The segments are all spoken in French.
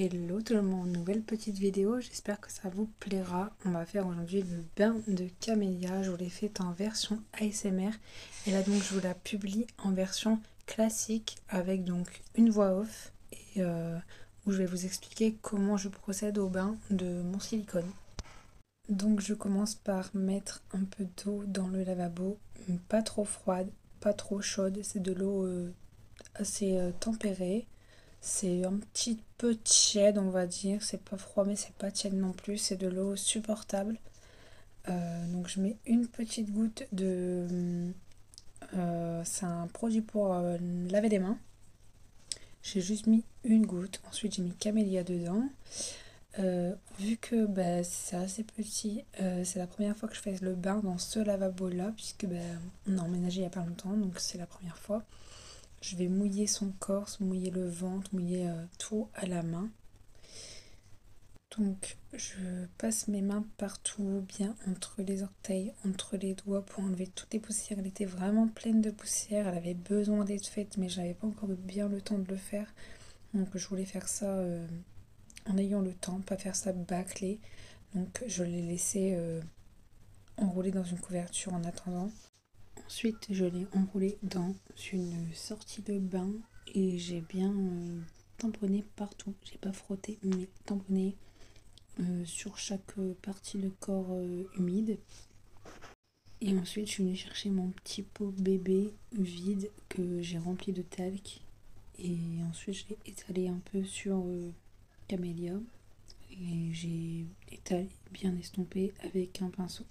Hello tout le monde, nouvelle petite vidéo, j'espère que ça vous plaira. On va faire aujourd'hui le bain de camélia. Je vous l'ai fait en version ASMR et là donc je vous la publie en version classique avec donc une voix off et où je vais vous expliquer comment je procède au bain de mon silicone. Donc je commence par mettre un peu d'eau dans le lavabo, pas trop froide, pas trop chaude, c'est de l'eau assez tempérée. C'est un petit peu tiède, on va dire. C'est pas froid, mais c'est pas tiède non plus. C'est de l'eau supportable. Donc je mets une petite goutte de... c'est un produit pour laver les mains. J'ai juste mis une goutte. Ensuite j'ai mis camélia dedans. Vu que c'est assez petit, c'est la première fois que je fais le bain dans ce lavabo là, puisque on a emménagé il n'y a pas longtemps, donc c'est la première fois. Je vais mouiller son corps, mouiller le ventre, mouiller tout à la main. Donc je passe mes mains partout, bien entre les orteils, entre les doigts pour enlever toutes les poussières. Elle était vraiment pleine de poussière, elle avait besoin d'être faite mais j'avais pas encore bien le temps de le faire. Donc je voulais faire ça en ayant le temps, pas faire ça bâclé. Donc je l'ai laissé enrouler dans une couverture en attendant. Ensuite, je l'ai enroulé dans une sortie de bain et j'ai bien tamponné partout. J'ai pas frotté, mais tamponné sur chaque partie de corps humide. Et ensuite, je suis venue chercher mon petit pot bébé vide que j'ai rempli de talc. Et ensuite, je l'ai étalé un peu sur camélia. Et j'ai étalé, bien estompé avec un pinceau.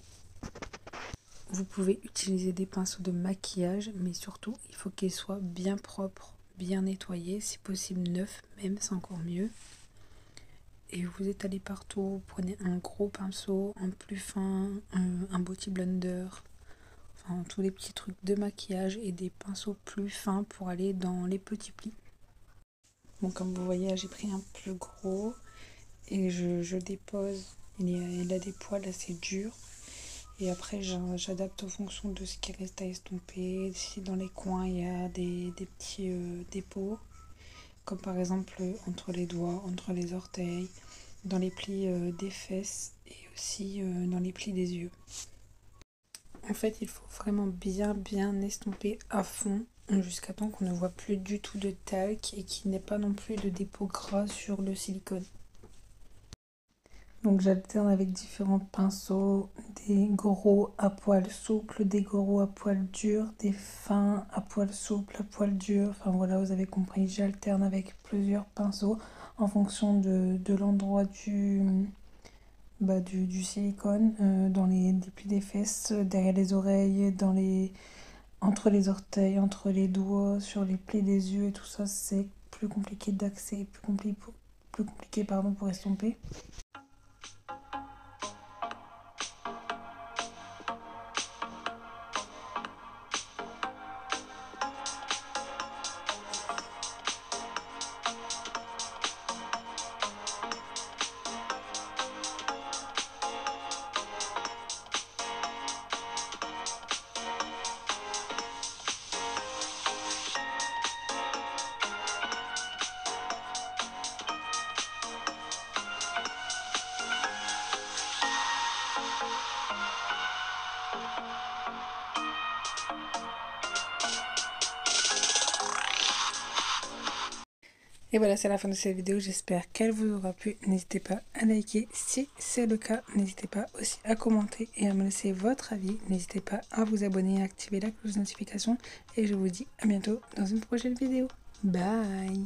Vous pouvez utiliser des pinceaux de maquillage, mais surtout, il faut qu'ils soient bien propres, bien nettoyés, si possible neufs, même c'est encore mieux. Et vous étalez partout, vous prenez un gros pinceau, un plus fin, un body blender, enfin tous les petits trucs de maquillage et des pinceaux plus fins pour aller dans les petits plis. Bon, comme vous voyez, j'ai pris un plus gros et je dépose. Il a des poils assez durs. Et après, j'adapte en fonction de ce qui reste à estomper. Si dans les coins, il y a des petits dépôts, comme par exemple entre les doigts, entre les orteils, dans les plis des fesses et aussi dans les plis des yeux. En fait, il faut vraiment bien estomper à fond jusqu'à temps qu'on ne voit plus du tout de talc et qu'il n'y ait pas non plus de dépôts gras sur le silicone. Donc j'alterne avec différents pinceaux, des gros à poil souple, des gros à poil dur, des fins à poil souple, à poil dur. Enfin voilà, vous avez compris, j'alterne avec plusieurs pinceaux en fonction de l'endroit du silicone, dans les plis des fesses, derrière les oreilles, entre les orteils, entre les doigts, sur les plis des yeux et tout ça. C'est plus compliqué d'accès, plus compliqué pour estomper. Et voilà, c'est la fin de cette vidéo. J'espère qu'elle vous aura plu. N'hésitez pas à liker si c'est le cas. N'hésitez pas aussi à commenter et à me laisser votre avis. N'hésitez pas à vous abonner et à activer la cloche de notification. Et je vous dis à bientôt dans une prochaine vidéo. Bye!